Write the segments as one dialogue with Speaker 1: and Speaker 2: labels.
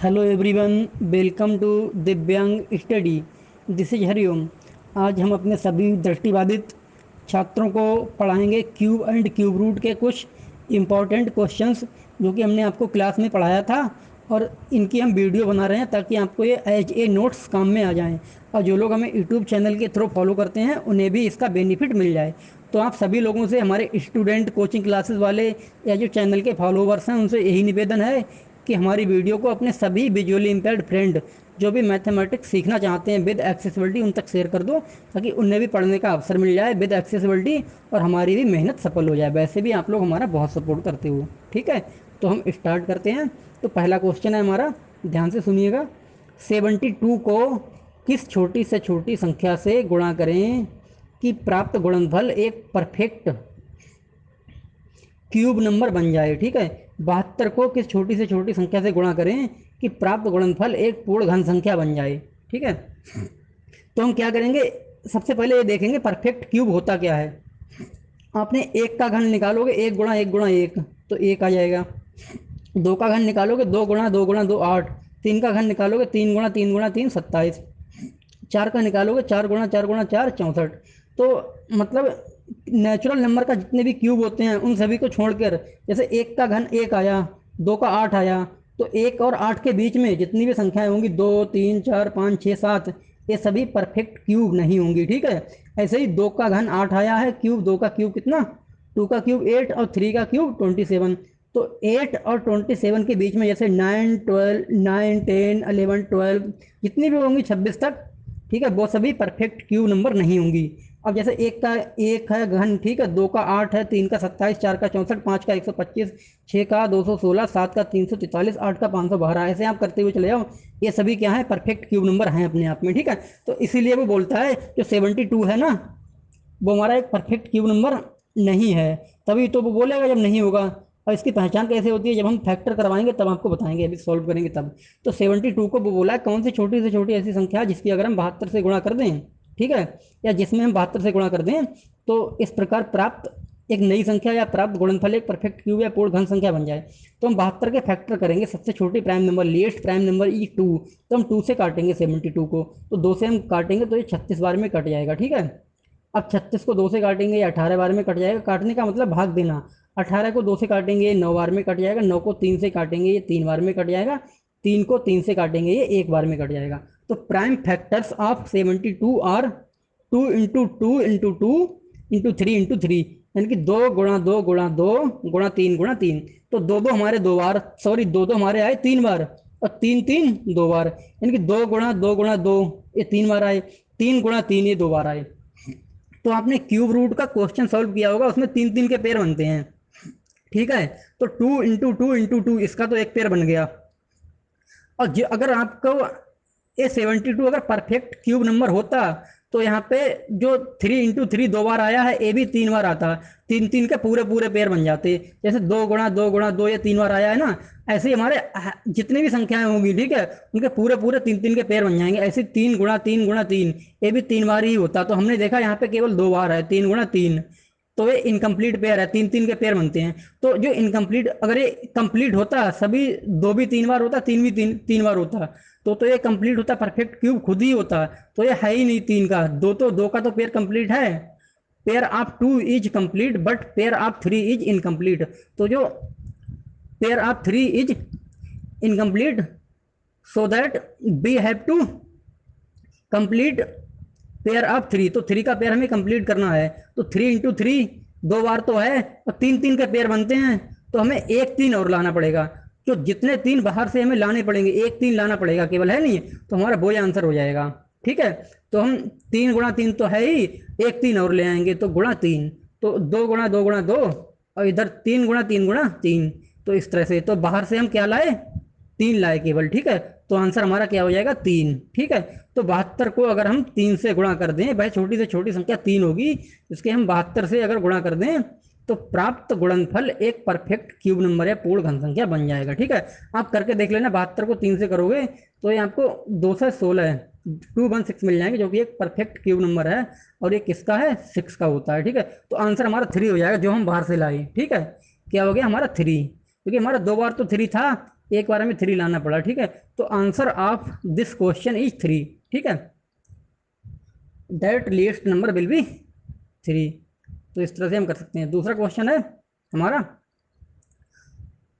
Speaker 1: Hello everyone, welcome to दिव्यांग study. This is Hariom. आज हम अपने सभी दृष्टिबाधित छात्रों को पढ़ाएंगे क्यूब एंड क्यूब रूट के कुछ इम्पॉर्टेंट क्वेश्चंस जो कि हमने आपको क्लास में पढ़ाया था, और इनकी हम वीडियो बना रहे हैं ताकि आपको ये एज ए नोट्स काम में आ जाएं। और जो लोग हमें यूट्यूब चैनल के थ्रू फॉलो करते हैं उन्हें भी इसका बेनिफिट मिल जाए। तो आप सभी लोगों से, हमारे स्टूडेंट, कोचिंग क्लासेस वाले या जो चैनल के फॉलोवर्स हैं, उनसे यही निवेदन है कि हमारी वीडियो को अपने सभी विजुअली इम्पेयर्ड फ्रेंड जो भी मैथमेटिक्स सीखना चाहते हैं विद एक्सेसिबिलिटी उन तक शेयर कर दो, ताकि उन्हें भी पढ़ने का अवसर मिल जाए विद एक्सेसिबिलिटी, और हमारी भी मेहनत सफल हो जाए। वैसे भी आप लोग हमारा बहुत सपोर्ट करते हो। ठीक है, तो हम स्टार्ट करते हैं। तो पहला क्वेश्चन है हमारा, ध्यान से सुनिएगा। 72 को किस छोटी से छोटी संख्या से गुणा करें कि प्राप्त गुणनफल एक परफेक्ट क्यूब नंबर बन जाए। ठीक है, 72 को किस छोटी से छोटी संख्या से गुणा करें कि प्राप्त गुणनफल एक पूर्ण घन संख्या बन जाए। ठीक है, तो हम क्या करेंगे, सबसे पहले ये देखेंगे परफेक्ट क्यूब होता क्या है। आपने एक का घन निकालोगे, एक गुणा एक, तो एक आ जाएगा। दो का घन निकालोगे, दो गुणा दो आठ। तीन का घन निकालोगे, तीन गुणा तीन 27। चार का निकालोगे, चार गुणा चार 64। तो मतलब नेचुरल नंबर का जितने भी क्यूब होते हैं उन सभी को छोड़कर, जैसे एक का घन एक आया, दो का आठ आया, तो एक और आठ के बीच में जितनी भी संख्याएं होंगी, दो तीन चार पाँच छः सात, ये सभी परफेक्ट क्यूब नहीं होंगी। ठीक है, ऐसे ही दो का घन आठ आया है क्यूब, दो का क्यूब कितना, टू का क्यूब एट, और थ्री का क्यूब 27। तो 8 और 27 के बीच में जैसे 9 12 9 10 11 12 जितनी भी होंगी 26 तक, ठीक है, वो सभी परफेक्ट क्यूब नंबर नहीं होंगी। अब जैसे एक का एक है घन, ठीक है, दो का आठ है, तीन का 27, चार का 64, पाँच का 125, छः का 216, सात का 343, आठ का 512, ऐसे आप करते हुए चले जाओ। ये सभी क्या है, परफेक्ट क्यूब नंबर हैं अपने आप में। ठीक है, तो इसीलिए वो बोलता है जो 72 है ना, वो हमारा एक परफेक्ट क्यूब नंबर नहीं है। तभी तो वो बोलेगा जब नहीं होगा। और इसकी पहचान कैसे होती है, जब हम फैक्टर करवाएंगे तब आपको बताएंगे, अभी सॉल्व करेंगे तब। तो 72 को वो बोला है कौन सी छोटी से छोटी ऐसी संख्या है जिसकी अगर हम 72 से गुणा कर दें, ठीक है, या जिसमें हम 72 से गुणा कर दें तो इस प्रकार प्राप्त एक नई संख्या या प्राप्त गुणनफल एक परफेक्ट क्यूब या पूर्ण घन संख्या बन जाए। तो हम 72 के फैक्टर करेंगे, सबसे छोटी prime number, least prime number is two, तो हम 2 से काटेंगे 72 को, तो 2 से हम काटेंगे तो ये 36 बार में कट जाएगा। ठीक है, अब 36 को 2 से काटेंगे ये 18 बार में कट जाएगा। काटने का मतलब भाग देना। 18 को 2 से काटेंगे ये 9 बार में कट जाएगा। 9 को 3 से काटेंगे ये 3 बार में कट जाएगा। 3 को 3 से काटेंगे ये 1 बार में कट जाएगा। तो prime factors of 72 are 2 into two into two into three into three, यानी कि 2 गुणा 2 गुणा 2 गुणा 3 गुणा 3। तो दो दो हमारे दो बार, सॉरी दो दो हमारे आए 3 बार, और तीन तीन 2 बार, यानी कि 2 गुणा 2 गुणा 2 ये 3 बार आए, 3 गुणा 3 ये 2 बार आए। तो आपने क्यूब रूट का क्वेश्चन सॉल्व किया होगा, उसमें तीन तीन के पेयर बनते हैं। ठीक है, तो टू इंटू टू इसका तो एक पेयर बन गया। और अगर आपको ये 72 अगर परफेक्ट क्यूब नंबर होता तो यहाँ पे जो 3 इंटू 3 2 बार आया है, ये भी 3 बार आता, तीन तीन के पूरे पूरे पेयर बन जाते। जैसे 2 गुणा 2 गुणा 2 ये 3 बार आया है ना, ऐसे ही हमारे जितनी भी संख्याएं होंगी, ठीक है, उनके पूरे पूरे तीन तीन के पेयर बन जाएंगे। ऐसे 3 गुणा 3 गुणा 3 ये भी 3 बार ही होता। तो हमने देखा यहाँ पे केवल 2 बार है, 3 गुणा 3, तो ये इनकम्प्लीट पेयर है, तीन तीन के पेयर बनते हैं। तो जो इनकम्प्लीट, अगर ये कंप्लीट होता, सभी दो भी 3 बार होता, तीन भी तीन बार होता, तो ये कंप्लीट होता, परफेक्ट क्यूब खुद ही होता। तो ये है ही नहीं तीन का, दो का तो पेयर कंप्लीट है। Pair of two is complete but pair of three is incomplete. तो जो pair of three is incomplete, so that we have to complete pair of three. तो थ्री का पेयर हमें कंप्लीट करना है। तो 3 इंटू 3 2 बार तो है, और तीन तीन के पेयर बनते हैं, तो हमें एक तीन और लाना पड़ेगा। जो जितने तीन बाहर से हमें लाने पड़ेंगे, एक तीन लाना पड़ेगा, केवल है नहीं, तो हमारा वो आंसर हो जाएगा। ठीक है, तो हम 3 गुणा 3 तो है ही, एक तीन और ले आएंगे तो गुणा 3, तो 2 गुणा 2 गुणा 2, और इधर 3 गुणा 3 गुणा 3। तो इस तरह से, तो बाहर से हम क्या लाए, 3 लाए केवल। ठीक है, तो आंसर हमारा क्या हो जाएगा, 3। ठीक है, तो 72 को अगर हम 3 से गुणा कर दें, भाई छोटी से छोटी संख्या 3 होगी, इसके हम 72 से अगर गुणा कर दें तो प्राप्त गुणनफल एक परफेक्ट क्यूब नंबर या पूर्ण घन संख्या बन जाएगा। ठीक है, आप करके देख लेना, 72 को 3 से करोगे तो ये आपको 216 216 मिल जाएंगे, जो कि एक परफेक्ट क्यूब नंबर है, और ये किसका है, 6 का होता है। ठीक है, तो आंसर हमारा 3 हो जाएगा, जो हम बाहर से लाए। ठीक है, क्या हो गया हमारा 3, क्योंकि हमारा 2 बार तो 3 था, एक बार हमें 3 लाना पड़ा, ठीक है। तो answer of this question is 3, ठीक है। That least number will be 3। तो इस तरह से हम कर सकते हैं। दूसरा क्वेश्चन है हमारा,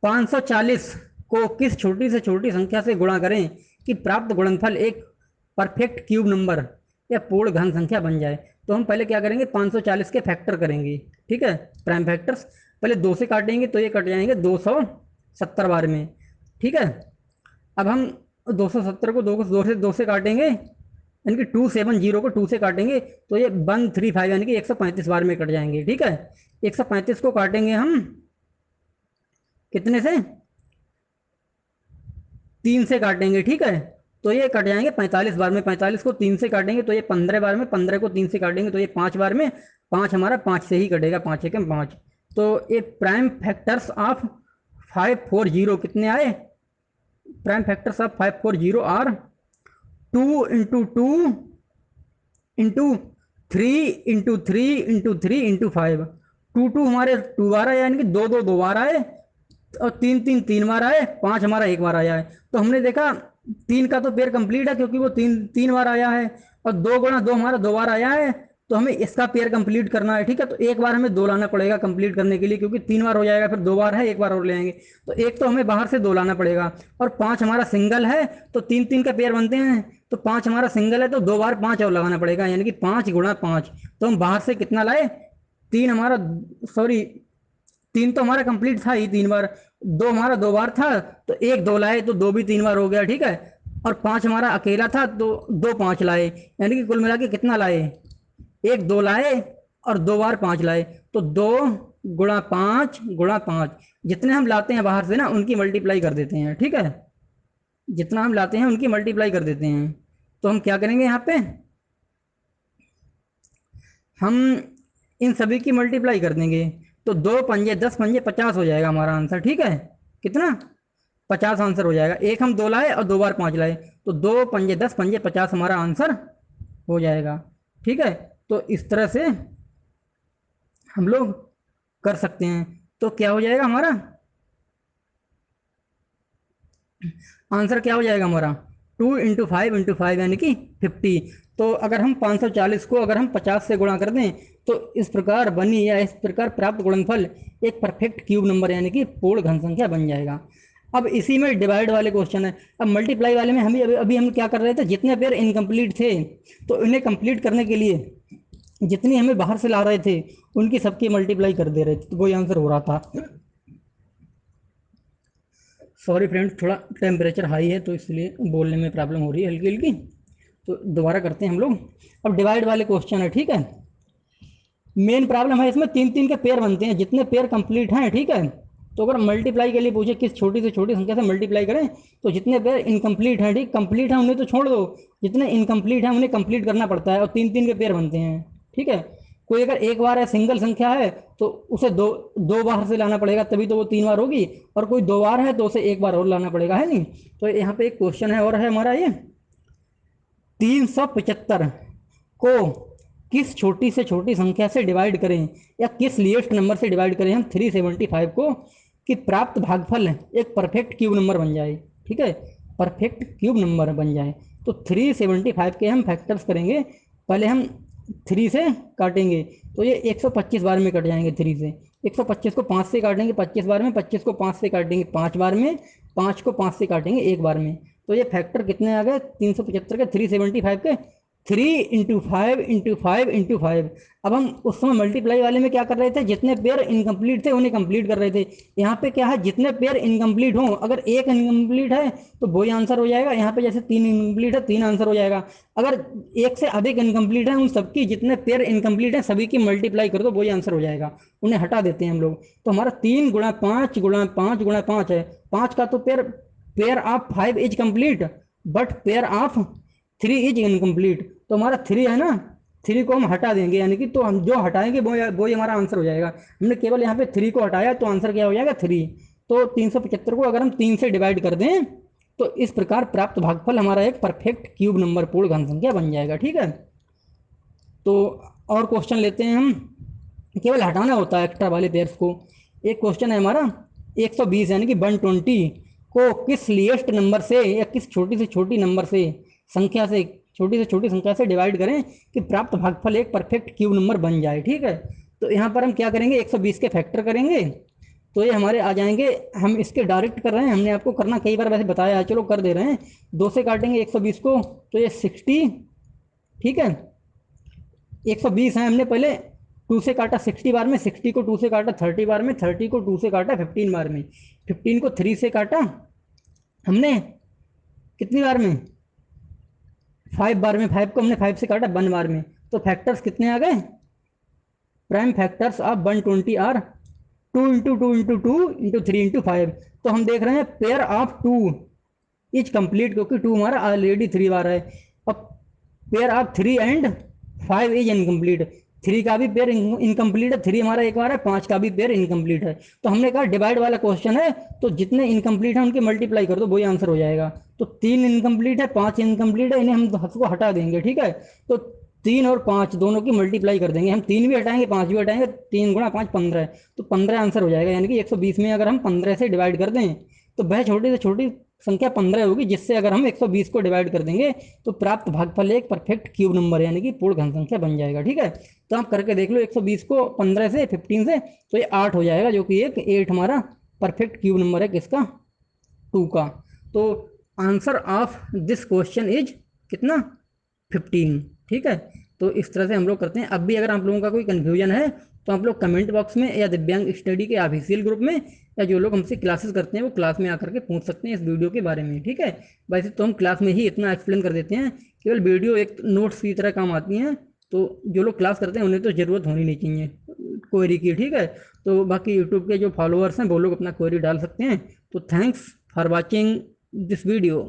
Speaker 1: 540 को किस छोटी से छोटी संख्या से गुणा करें कि प्राप्त गुणनफल एक परफेक्ट क्यूब नंबर या पूर्ण घन संख्या बन जाए। तो हम पहले क्या करेंगे, 540 के फैक्टर करेंगे, ठीक है, प्राइम फैक्टर्स। पहले 2 से काटेंगे तो ये कट जाएंगे 270 बार में, ठीक है। अब हम 270 को 2 से काटेंगे, यानी कि 270 को 2 से काटेंगे तो ये 135 यानी कि 135 बार में कट जाएंगे, ठीक है। 135 को काटेंगे हम कितने से, 3 से काटेंगे, ठीक है। तो ये कट जाएंगे 45 बार में। 45 को 3 से काटेंगे तो ये 15 बार में। 15 को 3 से काटेंगे तो ये 5 बार में। 5 हमारा 5 से ही कटेगा, 5 एकम 5। तो ये प्राइम फैक्टर्स ऑफ 540 कितने आए, prime factors of 540 are 2 into 2 into 3 into 3 into 3 into 5। 2 हमारे 2 बार आए, यानी कि 2 बार आए, और 3 बार आए, 5 हमारा 1 बार आया है। तो हमने देखा 3 का तो पेयर कंप्लीट है क्योंकि वो 3 बार आया है, और 2 गुणा 2 हमारा 2 बार आया है। तो हमें इसका पेयर कंप्लीट करना है, ठीक है। तो एक बार हमें 2 लाना पड़ेगा कंप्लीट करने के लिए, क्योंकि 3 बार हो जाएगा, फिर 2 बार है, 1 बार और ले आएंगे। तो एक तो हमें बाहर से 2 लाना पड़ेगा, और 5 हमारा सिंगल है तो 3 का पेयर बनते हैं। तो 5 हमारा सिंगल है तो 2 बार 5 और लगाना पड़ेगा, यानी कि 5 गुणा 5। तो हम बाहर से कितना लाए, 3 हमारा, सॉरी 3 तो हमारा कंप्लीट था ही 3 बार। 2 हमारा 2 बार था तो 1 2 लाए तो 2 भी 3 बार हो गया, ठीक है। और 5 हमारा अकेला था तो 2 5 लाए, यानी कि कुल मिला के कितना लाए, 1 2 लाए और 2 बार 5 लाए। तो 2 गुणा 5 गुणा 5, जितने हम लाते हैं बाहर से ना उनकी मल्टीप्लाई कर देते हैं, ठीक है। जितना हम लाते हैं उनकी मल्टीप्लाई कर देते हैं। तो हम क्या करेंगे, यहाँ पे हम इन सभी की मल्टीप्लाई कर देंगे। तो 2 पंजे 10 पंजे 50 हो जाएगा हमारा आंसर, ठीक है। कितना, 50 आंसर हो जाएगा। एक हम 2 लाए और 2 बार 5 लाए, तो 2 पंजे 10 पंजे 50 हमारा आंसर हो जाएगा, ठीक है। तो इस तरह से हम लोग कर सकते हैं। तो क्या हो जाएगा हमारा आंसर, क्या हो जाएगा हमारा, 2 इंटू 5 इंटू 5 यानी कि 50। तो अगर हम 540 को अगर हम 50 से गुणा कर दें तो इस प्रकार बनी या इस प्रकार प्राप्त गुणनफल एक परफेक्ट क्यूब नंबर यानी कि पूर्ण घन संख्या बन जाएगा। अब इसी में डिवाइड वाले क्वेश्चन है। अब मल्टीप्लाई वाले में हम अभी हम क्या कर रहे थे, जितने पेयर इनकम्प्लीट थे तो इन्हें कंप्लीट करने के लिए जितनी हमें बाहर से ला रहे थे उनकी सबकी मल्टीप्लाई कर दे रहे थे, तो वही आंसर हो रहा था। सॉरी फ्रेंड्स, थोड़ा टेम्परेचर हाई है तो इसलिए बोलने में प्रॉब्लम हो रही है हल्की हल्की। तो दोबारा करते हैं हम लोग। अब डिवाइड वाले क्वेश्चन है, ठीक है। मेन प्रॉब्लम है इसमें 3 के पेयर बनते हैं, जितने पेयर कंप्लीट हैं, ठीक है। तो अगर मल्टीप्लाई के लिए पूछे किस छोटी से छोटी संख्या से मल्टीप्लाई करें, तो जितने पेयर इनकम्प्लीट हैं, ठीक, कंप्लीट हैं उन्हें तो छोड़ दो, जितने इनकम्प्लीट हैं उन्हें कंप्लीट करना पड़ता है, और 3 के पेयर बनते हैं, ठीक है। कोई अगर एक बार है सिंगल संख्या है तो उसे दो बार से लाना पड़ेगा, तभी तो वो 3 बार होगी। और कोई 2 बार है तो उसे 1 बार और लाना पड़ेगा, है नहीं। तो यहाँ पे एक क्वेश्चन है और है हमारा ये, 375 को किस छोटी से छोटी संख्या से डिवाइड करें या किस लीस्ट नंबर से डिवाइड करें हम 375 को, कि प्राप्त भागफल एक परफेक्ट क्यूब नंबर बन जाए, ठीक है, परफेक्ट क्यूब नंबर बन जाए। तो 375 के हम फैक्टर्स करेंगे। पहले हम 3 से काटेंगे तो ये 125 बार में कट जाएंगे। 3 से 125 को 5 से काटेंगे 25 बार में, 25 को 5 से काटेंगे 5 बार में, 5 को 5 से काटेंगे 1 बार में। तो ये फैक्टर कितने आ गए 375 के, 375 के 3 इंटू 5 इंटू 5 इंटू 5। अब हम उस समय मल्टीप्लाई वाले में क्या कर रहे थे, जितने पेयर इनकम्प्लीट थे उन्हें कंप्लीट कर रहे थे। यहाँ पे क्या है, जितने पेयर इनकम्प्लीट हों, अगर एक इनकम्प्लीट है तो वही आंसर हो जाएगा। यहाँ पे जैसे 3 इनकम्प्लीट है 3 आंसर हो जाएगा। अगर एक से अधिक इनकम्प्लीट है, उन सबकी जितने पेयर इनकम्प्लीट है सभी की मल्टीप्लाई कर दो, वही आंसर हो जाएगा। उन्हें हटा देते हैं हम लोग। तो हमारा 3 गुणा 5 गुणा 5 गुणा 5 है। 5 का तो pair pair of 5 is complete, but pair of 3 is incomplete. तो हमारा 3 है ना, 3 को हम हटा देंगे, यानी कि तो हम जो हटाएंगे वो ही हमारा आंसर हो जाएगा। हमने केवल यहाँ पे 3 को हटाया तो आंसर क्या हो जाएगा 3। तो 375 को अगर हम 3 से डिवाइड कर दें तो इस प्रकार प्राप्त भागफल हमारा एक परफेक्ट क्यूब नंबर पूर्ण घन संख्या बन जाएगा, ठीक है। तो और क्वेश्चन लेते हैं हम, केवल हटाना होता है एक्स्ट्रा वाले पेयर्स को। एक क्वेश्चन है हमारा 120 यानी कि 120 को किस लिएस्ट नंबर से या किस छोटी से छोटी नंबर से संख्या से छोटी से छोटी संख्या से डिवाइड करें कि प्राप्त भागफल एक परफेक्ट क्यूब नंबर बन जाए। ठीक है, तो यहाँ पर हम क्या करेंगे, 120 के फैक्टर करेंगे तो ये हमारे आ जाएंगे। हम इसके डायरेक्ट कर रहे हैं, हमने आपको करना कई बार वैसे बताया है, चलो कर दे रहे हैं। 2 से काटेंगे 120 को तो ये 60, ठीक है। 120 है, हमने पहले 2 से काटा 60 बार में, 60 को 2 से काटा 30 बार में, 30 को 2 से काटा 15 बार में, 15 को 3 से काटा हमने कितनी बार में, 5 बार में, 5 को हमने 5 से काटा 1 बार में। तो फैक्टर्स कितने आ गए, prime factors of 120 are 2 into 2 into 2 into 3 into 5। तो हम देख रहे हैं पेयर ऑफ 2 इज कंप्लीट, क्योंकि 2 हमारा ऑलरेडी 3 बार है। अब pair of 3 and 5 is incomplete, 3 का भी पेयर इनकम्प्लीट है, 3 हमारा एक बार है, 5 का भी पेयर इनकम्प्लीट है। तो हमने कहा डिवाइड वाला क्वेश्चन है तो जितने इनकम्प्लीट है उनके मल्टीप्लाई कर दो, वही आंसर हो जाएगा। तो 3 इनकम्प्लीट है, 5 इनकम्प्लीट है, इन्हें हम सबको हटा देंगे। ठीक है, तो 3 और 5 दोनों की मल्टीप्लाई कर देंगे, हम 3 भी हटाएंगे 5 भी हटाएंगे, 3 गुणा 5 15, तो 15 आंसर हो जाएगा। यानी कि 120 में अगर हम 15 से डिवाइड कर दें तो वह छोटी से छोटी संख्या 15 होगी, जिससे अगर हम 120 को डिवाइड कर देंगे तो प्राप्त भागफल एक परफेक्ट क्यूब नंबर यानी कि पूर्ण घन संख्या बन जाएगा। ठीक है, तो आप करके देख लो, 120 को 15 से 15 से तो ये 8 हो जाएगा, जो कि एक 8 हमारा परफेक्ट क्यूब नंबर है किसका, 2 का। तो answer of this question is कितना, 15। ठीक है, तो इस तरह से हम लोग करते हैं। अब भी अगर आप लोगों का कोई कन्फ्यूजन है तो आप लोग कमेंट बॉक्स में या दिव्यांग स्टडी के ऑफिशियल ग्रुप में या जो लोग हमसे क्लासेस करते हैं वो क्लास में आकर के पूछ सकते हैं इस वीडियो के बारे में। ठीक है, वैसे तो हम क्लास में ही इतना एक्सप्लेन कर देते हैं, केवल वीडियो एक नोट्स की तरह काम आती हैं। तो जो लोग क्लास करते हैं उन्हें तो ज़रूरत होनी नहीं चाहिए क्वेरी की। ठीक है, तो बाकी यूट्यूब के जो फॉलोअर्स हैं वो लोग अपना क्वेरी डाल सकते हैं। तो thanks for watching this video.